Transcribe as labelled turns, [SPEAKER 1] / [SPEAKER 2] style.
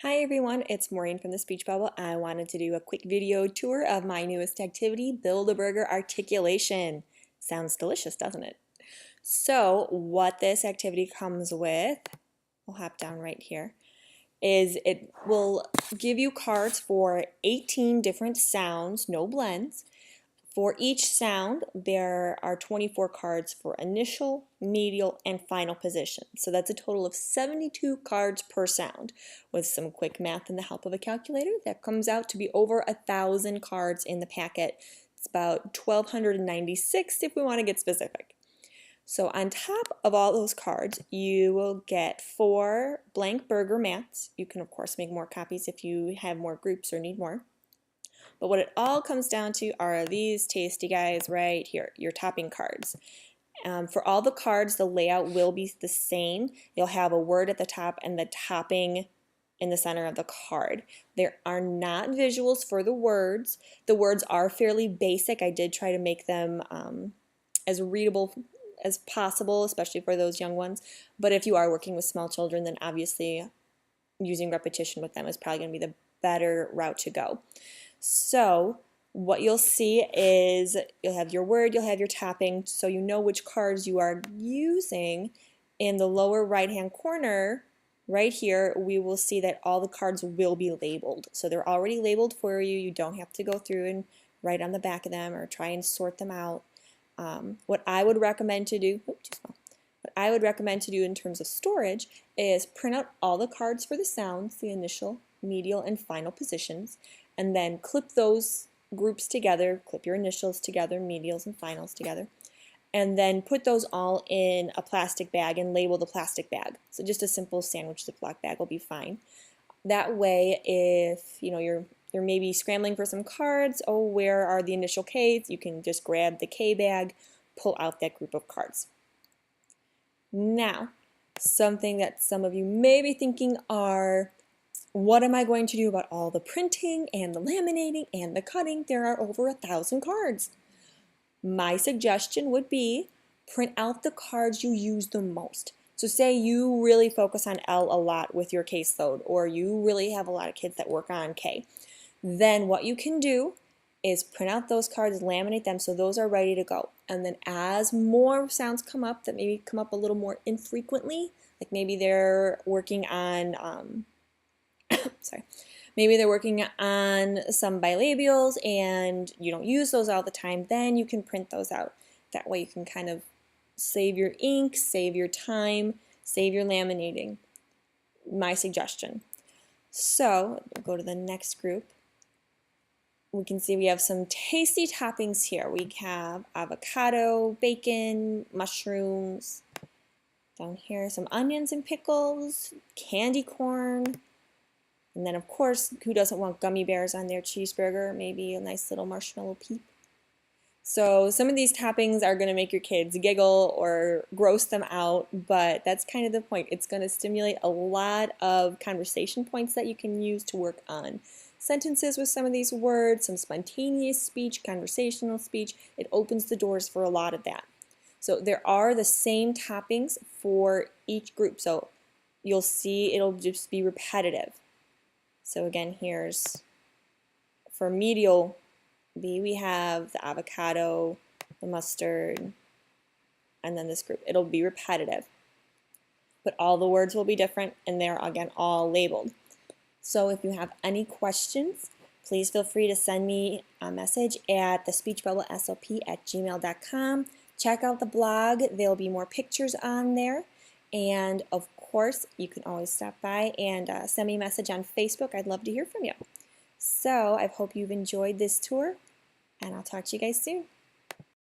[SPEAKER 1] Hi everyone, it's Maureen from the Speech Bubble. I wanted to do a quick video tour of my newest activity, Build-a-Burger Articulation. Sounds delicious, doesn't it? So what this activity comes with, we'll hop down right here, is it will give you cards for 18 different sounds, no blends. For each sound, there are 24 cards for initial, medial, and final position. So that's a total of 72 cards per sound. With some quick math and the help of a calculator, that comes out to be over 1,000 cards in the packet. It's about 1,296 if we want to get specific. So on top of all those cards, you will get 4 blank burger mats. You can of course make more copies if you have more groups or need more. But what it all comes down to are these tasty guys right here, your topping cards. For all the cards, the layout will be the same. You'll have a word at the top and the topping in the center of the card. There are not visuals for the words. The words are fairly basic. I did try to make them as readable as possible, especially for those young ones. But if you are working with small children, then obviously using repetition with them is probably going to be the better route to go. So what you'll see is you'll have your word, you'll have your topping, so you know which cards you are using. In the lower right hand corner, right here, we will see that all the cards will be labeled. So they're already labeled for you. You don't have to go through and write on the back of them or try and sort them out. What I would recommend to do, what I would recommend to do in terms of storage is print out all the cards for the sounds, the initial, medial, and final positions, and then clip those groups together, clip your initials together, medials and finals together, and then put those all in a plastic bag and label the plastic bag. So just a simple sandwich Ziploc bag will be fine. That way, if you're maybe scrambling for some cards, oh, where are the initial K's? You can just grab the K bag, pull out that group of cards. Now, something that some of you may be thinking are, what am I going to do about all the printing and the laminating and the cutting? There are over 1,000 cards. My suggestion would be print out the cards you use the most. So say you really focus on L a lot with your caseload, or you really have a lot of kids that work on K. Then what you can do is print out those cards, laminate them so those are ready to go. And then as more sounds come up that maybe come up a little more infrequently, like maybe they're working on maybe they're working on some bilabials and you don't use those all the time, then you can print those out. That way you can kind of save your ink, save your time, save your laminating. My suggestion. So we'll go to the next group. We can see we have some tasty toppings here. We have avocado, bacon, mushrooms. Down here, some onions and pickles, candy corn. And then, of course, who doesn't want gummy bears on their cheeseburger? Maybe a nice little marshmallow peep. So some of these toppings are going to make your kids giggle or gross them out, but that's kind of the point. It's going to stimulate a lot of conversation points that you can use to work on sentences with some of these words, some spontaneous speech, conversational speech. It opens the doors for a lot of that. So there are the same toppings for each group. So you'll see it'll just be repetitive. So again, here's for medial B, we have the avocado, the mustard, and then this group. It'll be repetitive, but all the words will be different, and they're again all labeled. So if you have any questions, please feel free to send me a message at thespeechbubblesop@gmail.com. Check out the blog. There'll be more pictures on there. And of course, you can always stop by and send me a message on Facebook. I'd love to hear from you. So I hope you've enjoyed this tour, and I'll talk to you guys soon.